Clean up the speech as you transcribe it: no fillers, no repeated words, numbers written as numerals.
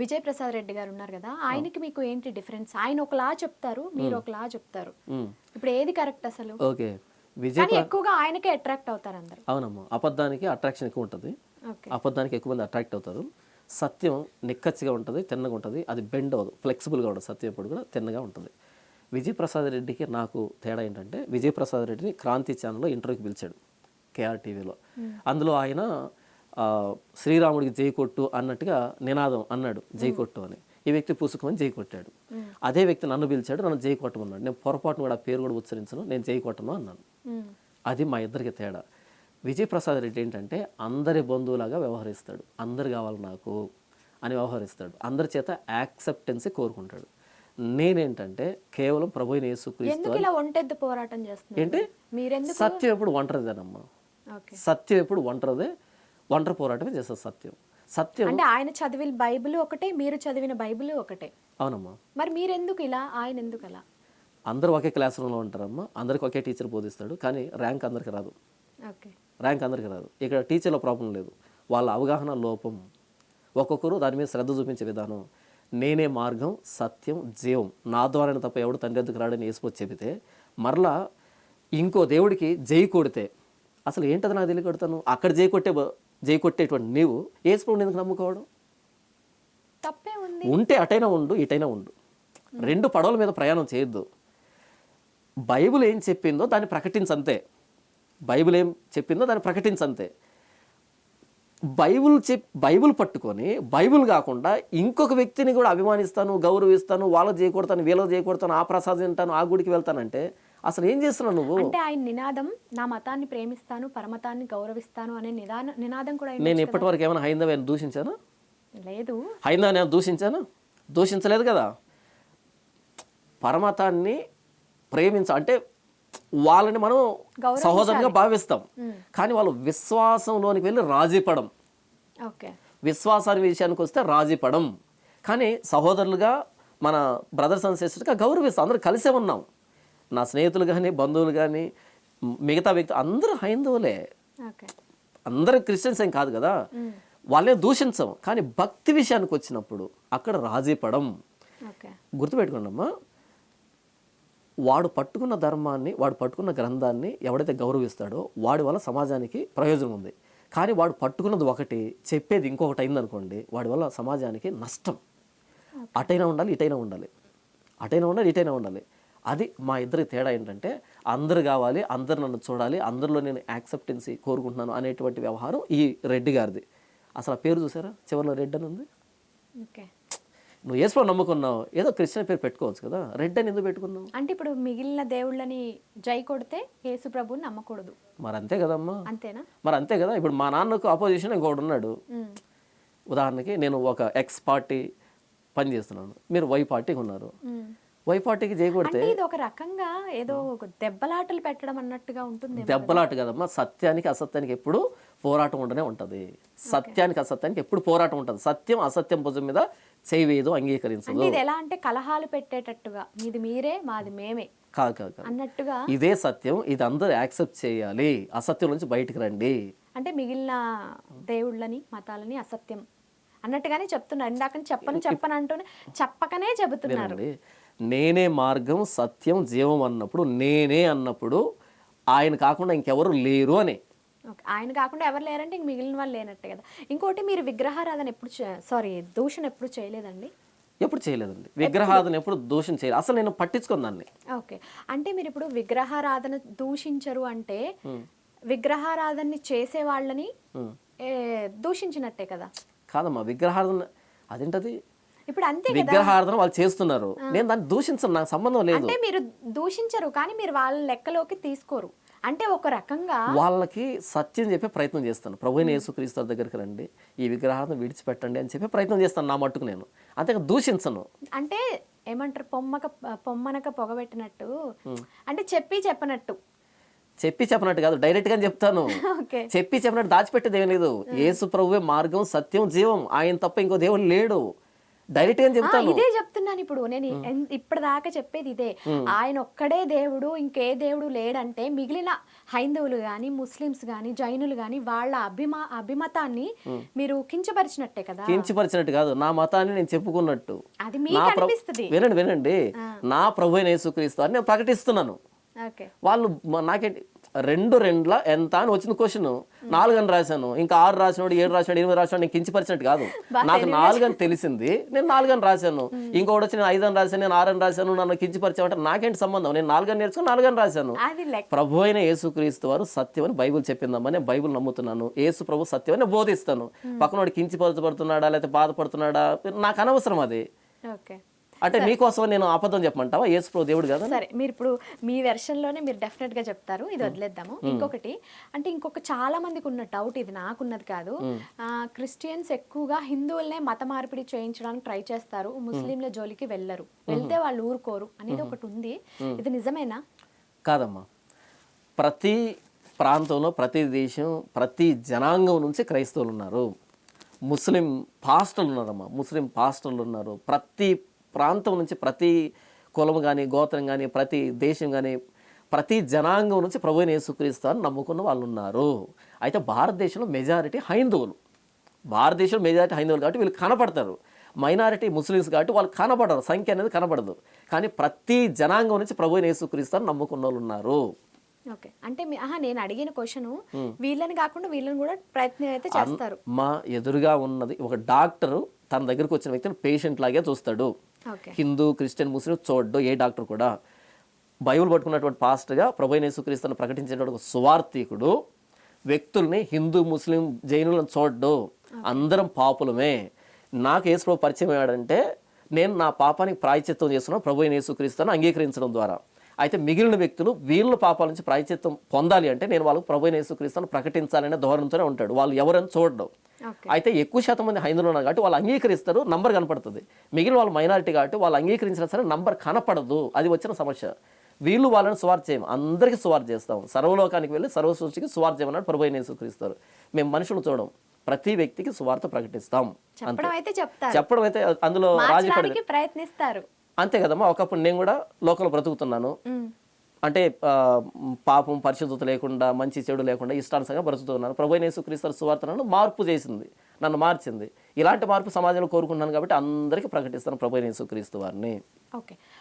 విజయ్ ప్రసాద్ రెడ్డి గారు ఉన్నారు కదా, ఆయనకి మీకు ఏంటి డిఫరెన్స్? ఆయన ఒకలా చెప్తారు, మీరు ఒకలా చెప్తారు. ఇప్పుడు ఏది కరెక్ట్ అసలు? ఓకే. విజయ్ కానీ ఎక్కువగా ఆయనకే అట్రాక్ట్ అవుతారు అందరు. అవునమ్మా, అబద్ధానికి అట్రాక్షన్ ఎక్కువ ఉంటుంది. ఓకే. అబద్ధానికి ఎక్కువ మంది అట్రాక్ట్ అవుతారు. సత్యం నిక్కచ్చిగా ఉంటుంది, తిన్నగా ఉంటుంది, అది బెండ్ అవ్వదు, ఫ్లెక్సిబుల్గా ఉంటుంది. సత్యం ఎప్పుడు కూడా తిన్నగా ఉంటుంది. విజయ్ ప్రసాద్ రెడ్డికి నాకు తేడా ఏంటంటే, విజయ్ ప్రసాద్ రెడ్డిని క్రాంతి ఛానల్లో ఇంటర్వ్యూకి పిలిచాడు, కేఆర్ టీవీలో. అందులో ఆయన శ్రీరాముడికి జై కొట్టు అన్నట్టుగా నినాదం అన్నాడు, జై కొట్టు అని. ఈ వ్యక్తి పుసుకుమని జై కొట్టాడు. అదే వ్యక్తి నన్ను పిలిచాడు, నన్ను జై కొట్టమన్నాడు. నేను పొరపాటును కూడా పేరు కూడా ఉచ్చరించను, నేను జై కొట్టను అన్నాను. అది మా ఇద్దరికి తేడా. విజయ్ ప్రసాద్ రెడ్డి ఏంటంటే అందరి బంధువులాగా వ్యవహరిస్తాడు, అందరు కావాలి నాకు అని వ్యవహరిస్తాడు, అందరి చేత యాక్సెప్టెన్సీ కోరుకుంటాడు. నేనేంటంటే కేవలం ప్రభువైన యేసుక్రీస్తు. ఎందుకు ఇలా ఒంటెద్దు పోరాటం చేస్తున్నారు? ఏంటి మీరెందుకు? సత్యం ఎప్పుడు ఒంటరిదేనమ్మా. సత్యం ఎప్పుడు ఒంటరిదే, ఒంటరి పోరాటమే చేస్తుంది సత్యం. సత్యం అంటే ఆయన చదివిన బైబిల్ ఒకటే, మీరు చదివిన బైబిల్ ఒకటే. అవునమ్మా. మరి మీరెందుకు ఇలా, ఆయన ఎందుకు అలా? అందరూ ఒకే క్లాస్ రూమ్లో ఉంటారమ్మా, అందరికి ఒకే టీచర్ బోధిస్తాడు, కానీ ర్యాంక్ అందరికి రాదు. ఓకే. ర్యాంక్ అందరికి రాదు. ఇక్కడ టీచర్ల ప్రాబ్లం లేదు, వాళ్ళ అవగాహన లోపం. ఒక్కొక్కరు దాని మీద శ్రద్ధ చూపించే విధానం. నేనే మార్గం, సత్యం, జీవం, నా ద్వారానే తప్ప ఎవడు తండ్రి ఎద్దుకు రాడని యేసుప్రభు చెబితే, మరలా ఇంకో దేవుడికి జై కొడితే అసలు ఏంటది నాకు తెలియకొడతాను. అక్కడ జై కొట్టేటువంటి నీవు యేసుప్రభుని ఎందుకు నమ్ముకోవడం? తప్పే ఉంది. ఉంటే అటైనా ఉండు, ఇటైనా ఉండు, రెండు పడవల మీద ప్రయాణం చేయొద్దు. బైబిల్ ఏం చెప్పిందో దాన్ని ప్రకటించంతే. బైబిల్ ఏం చెప్పిందో దాన్ని ప్రకటించంతే. బైబిల్ పట్టుకొని బైబిల్ కాకుండా ఇంకొక వ్యక్తిని కూడా అభిమానిస్తాను, గౌరవిస్తాను, వాళ్ళకి చేయకూడతాను, వీళ్ళకి చేయకూడతాను, ఆ ప్రసాదం తింటాను, ఆ గుడికి వెళ్తానంటే అసలు ఏం చేస్తున్నావు నువ్వు? అంటే ఆయన నినాదం నా మతాన్ని ప్రేమిస్తాను, పరమతాన్ని గౌరవిస్తాను అనే నినాదం కూడా. నేను ఇప్పటివరకు ఏమైనా హైందవాన్ని దూషించాను? లేదు. హైందవాన్ని ఏమైనా దూషించాను? దూషించలేదు కదా. పరమతాన్ని అంటే వాళ్ళని మనం సహోదరంగా భావిస్తాం, కానీ వాళ్ళు విశ్వాసంలోనికి వెళ్ళి రాజీపడం. విశ్వాసాన్ని విషయానికి వస్తే రాజీపడం, కానీ సహోదరులుగా మన బ్రదర్స్ అండ్ సిస్టర్స్గా గౌరవిస్తాం. అందరూ కలిసే ఉన్నాం. నా స్నేహితులు కానీ, బంధువులు కానీ, మిగతా వ్యక్తులు అందరూ హైందవులే, అందరూ క్రిస్టియన్స్ ఏం కాదు కదా. వాళ్ళే దూషించం, కానీ భక్తి విషయానికి వచ్చినప్పుడు అక్కడ రాజీపడం. గుర్తుపెట్టుకోండి అమ్మా, వాడు పట్టుకున్న ధర్మాన్ని, వాడు పట్టుకున్న గ్రంథాన్ని ఎవడైతే గౌరవిస్తాడో వాడి వల్ల సమాజానికి ప్రయోజనం ఉంది. కానీ వాడు పట్టుకున్నది ఒకటి, చెప్పేది ఇంకొకటి అయిందనుకోండి, వాడి వల్ల సమాజానికి నష్టం. అటైనా ఉండాలి, ఇటైనా ఉండాలి, అటైనా ఉండాలి, ఇటైనా ఉండాలి. అది మా ఇద్దరి తేడా. ఏంటంటే అందరు కావాలి, అందరు నన్ను చూడాలి, అందరిలో నేను యాక్సెప్టెన్సీ కోరుకుంటున్నాను అనేటువంటి వ్యవహారం ఈ రెడ్డి గారిది. అసలు ఆ పేరు చూసారా, చివరిలో రెడ్డి అని ఉంది. నువ్వు యేసుప్రభుని నమ్ముకున్నావు, ఏదో క్రిస్టియన్ పేరు పెట్టుకోవచ్చు కదా, రెడ్ అని ఎందుకు పెట్టుకున్నావు? అంటే ఇప్పుడు మిగిలిన దేవుళ్ళని జై కొడితే యేసు ప్రభుని నమ్మకూడదు. మరి అంతే కదమ్మా. అంతేనా? మరి అంతే కదా. ఇప్పుడు మా నాన్నకు అపోజిషన్ ఇంకొకటి ఉన్నాడు. ఉదాహరణకి నేను ఒక ఎక్స్ పార్టీ పని చేస్తున్నాను, మీరు వై పార్టీకి ఉన్నారు. వై పార్టీకి జై కొడితే ఇది ఒక రకంగా ఏదో దెబ్బలాటలు పెట్టడం అన్నట్టుగా ఉంటుంది. దెబ్బలాట కదమ్మా. సత్యానికి అసత్యానికి ఎప్పుడు పోరాటం ఉండనే ఉంటుంది. సత్యానికి అసత్యానికి ఎప్పుడు పోరాటం ఉంటుంది. సత్యం అసత్యం భుజం మీద చేయవేదు, అంగీకరించదు. ఇది ఎలా అంటే కలహాలు పెట్టేటట్టుగా, మీది మీరే మాది మేమే కాదు అన్నట్టుగా. ఇదే సత్యం, ఇది అందరూ యాక్సెప్ట్ చేయాలి, అసత్యం నుంచి బయటికి రండి. అంటే మిగిలిన దేవుళ్ళని మతాలని అసత్యం అన్నట్టుగానే చెప్తున్నారు. ఇందాక చెప్పను అంటూనే చెప్పకనే చెబుతున్నారు. నేనే మార్గం, సత్యం, జీవం అన్నప్పుడు, నేనే అన్నప్పుడు ఆయన కాకుండా ఇంకెవరు లేరు అని. ఆయన కాకుండా ఎవరు లేరంటే ఇంక మిగిలిన వాళ్ళు లేనట్టే కదా. ఇంకోటి, మీరు విగ్రహారాధన దూషణ ఎప్పుడు చేయలేదండి? ఎప్పుడు చేయలేదండి. విగ్రహారాధన ఎప్పుడు దూషణ చేయలేదు, అసలు నేను పట్టించుకున్నాను. ఓకే. అంటే మీరు ఇప్పుడు విగ్రహారాధన దూషించరు అంటే విగ్రహారాధనని చేసే వాళ్ళని దూషించినట్టే కదా. కాదమ్మా, విగ్రహారాధన అదేంటది? ఇప్పుడు అంతే కదా, విగ్రహారాధన వాళ్ళు చేస్తున్నారు, నేను దాన్ని దూషించను, నాకు సంబంధం లేదు. అంటే మీరు దూషించరు, కానీ మీరు వాళ్ళ లెక్కలోకి తీసుకోరు. అంటే ఒక రకంగా వాళ్ళకి సత్యం చెప్పే ప్రయత్నం చేస్తాను. ప్రభువైన యేసుక్రీస్తు దగ్గరికి రండి, ఈ విగ్రహాలను విడిచిపెట్టండి అని చెప్పే ప్రయత్నం చేస్తాను నా మట్టుకు నేను, అంతే దూషించను. అంటే ఏమంటారు, పొమ్మనక పొగబెట్టినట్టు, అంటే చెప్పనట్టు. చెప్పినట్టు కాదు, డైరెక్ట్ గా చెప్తాను. చెప్పినట్టు దాచిపెట్టేది ఏం లేదు. యేసు ప్రభువే మార్గం, సత్యం, జీవం, ఆయన తప్ప ఇంకో దేవుడు లేడు. డైరెక్ట్ గా చెప్తాను. ఇదే చెప్తున్నాను ఇప్పుడు నేను ఇప్పటిదాకా చెప్పేది ఇదే. ఆయన ఒక్కడే దేవుడు, ఇంకే దేవుడు లేడంటే మిగిలిన హైందవులు గాని, ముస్లిమ్స్ గాని, జైనులు గాని వాళ్ళ అభిమతాన్ని మీరు కించపరిచినట్టే కదా. కించపరిచినట్టు కాదు, నా మతాన్ని నేను చెప్పుకున్నట్టు. అది మీకు అనిపిస్తుంది. వినండి, నా ప్రభు అయిన యేసుక్రీస్తు అని నేను ప్రకటిస్తున్నాను. ఓకే, వాళ్ళు నాకేంటి 2 ఎంత అని వచ్చిన క్వశ్చన్ 4 అని రాశాను. ఇంకా 6 రాసినాడు, 7 రాసినాడు, 8 రాసినాడు, నేను కించపరిచినట్టు కాదు. నాకు 4 అని తెలిసింది, నేను 4 అని రాశాను. ఇంకొకటి వచ్చి నేను 5 అని రాశాను, నేను 6 అని రాశాను, నన్ను కించపరిచామంటే నాకేంటి సంబంధం? నేను 4 అని నేర్చుకుని 4 అని రాశాను. ప్రభు అయిన యేసుక్రీస్తు వారు సత్యం అని బైబుల్ చెప్పిందమ్మా, నేను బైబుల్ నమ్ముతున్నాను. యేసు ప్రభు సత్యం అని బోధిస్తాను. పక్కనోడు కించపరచబడుతున్నాడా లేకపోతే బాధపడుతున్నాడా నాకు అనవసరం అది. ఓకే, అంటే మీకోసం నేను అబద్ధం చెప్పమంటావా? యేసు ప్రభు దేవుడు కదా. సరే, మీరు ఇప్పుడు మీ వెర్షన్లోనే మీరు డెఫినెట్ గా చెప్తారు, ఇది వదిలేద్దాము. ఇంకొకటి అంటే ఇంకొక చాలా మందికి ఉన్న డౌట్, ఇది నాకున్నది కాదు. క్రిస్టియన్స్ ఎక్కువగా హిందువులనే మత మార్పిడి చేయించడానికి ట్రై చేస్తారు, ముస్లింల జోలికి వెళ్ళరు, వెళ్తే వాళ్ళు ఊరుకోరు అనేది ఒకటి ఉంది. ఇది నిజమేనా? కాదమ్మా, ప్రతి ప్రాంతంలో, ప్రతి దేశం, ప్రతి జనాంగం నుంచి క్రైస్తవులు ఉన్నారు. ముస్లిం పాస్టర్లు ఉన్నారమ్మా, ముస్లిం పాస్టర్లు ఉన్నారు. ప్రతి ప్రాంతం నుంచి, ప్రతి కులం కానీ, గోత్రం కానీ, ప్రతి దేశం కానీ, ప్రతి జనాంగం నుంచి ప్రభువైన యేసుక్రీస్తు అని నమ్ముకున్న వాళ్ళు ఉన్నారు. అయితే భారతదేశంలో మెజారిటీ హైందువులు, కాబట్టి వీళ్ళు కనపడతారు. మైనారిటీ ముస్లిమ్స్ కాబట్టి వాళ్ళు కనపడరు, సంఖ్య అనేది కనపడదు. కానీ ప్రతి జనాంగం నుంచి ప్రభువైన యేసుక్రీస్తు అని నమ్ముకున్న వాళ్ళు ఉన్నారు. ఓకే, అంటే నేను అడిగిన క్వశ్చన్ వీళ్ళని కాకుండా వీళ్ళని కూడా ప్రయత్నం అయితే చేస్తారు. మా ఎదురుగా ఉన్నది ఒక డాక్టర్ తన దగ్గరకు వచ్చిన వ్యక్తిని పేషెంట్ లాగే చూస్తాడు. హిందూ, క్రిస్టియన్, ముస్లిం చూడ్డు ఏ డాక్టర్ కూడా. బైబిల్ పట్టుకున్నటువంటి పాస్టర్గా ప్రభువైన యేసుక్రీస్తును ప్రకటించేటువంటి సువార్థికుడు వ్యక్తుల్ని హిందూ, ముస్లిం, జైనులను చూడ్డు. అందరం పాపులమే. నాకు యేసు ప్రభు పరిచయం అయ్యాడంటే నేను నా పాపానికి ప్రాయశ్చిత్తం చేస్తున్నాను ప్రభువైన యేసుక్రీస్తును అంగీకరించడం ద్వారా. అయితే మిగిలిన వ్యక్తులు వీళ్ళ పాపాల నుంచి ప్రాయశ్చిత్తం పొందాలి అంటే నేను వాళ్ళకు ప్రభువైన యేసుక్రీస్తును ప్రకటించాలనే ధోరణితోనే ఉంటాడు. వాళ్ళు ఎవరని చూడడం. అయితే ఎక్కువ శాతం మంది హైందువులు ఉన్నారు కాబట్టి వాళ్ళు అంగీకరిస్తారు, నంబర్ కనపడుతుంది. మిగిలిన వాళ్ళు మైనారిటీ కాబట్టి వాళ్ళు అంగీకరించినా సరే నంబర్ కనపడదు. అది వచ్చిన సమస్య. వీళ్ళు వాళ్ళని సువార్త చేయము, అందరికీ సువార్త చేస్తాం. సర్వలోకానికి వెళ్ళి సర్వసృష్టికి సువార్త చేయమన్నాడు ప్రభువైన యేసుక్రీస్తు. మేము మనుషులు చూడం, ప్రతి వ్యక్తికి సువార్త ప్రకటిస్తాం. చెప్పడం అయితే అందులో రాజీ ప్రయత్నిస్తారు, అంతే కదమ్మా. ఒకప్పుడు నేను కూడా లోకల్ బ్రతుకుతున్నాను, అంటే పాపం పరిశుద్ధత లేకుండా, మంచి చెడు లేకుండా ఇష్టానుసారంగా బ్రతుకుతున్నాను. ప్రభువైన యేసుక్రీస్తు సువార్త నన్ను మార్పు చేసింది, నన్ను మార్చింది. ఇలాంటి మార్పు సమాజంలో కోరుకుంటున్నాను కాబట్టి అందరికీ ప్రకటిస్తాను ప్రభువైన యేసుక్రీస్తు వారిని. ఓకే,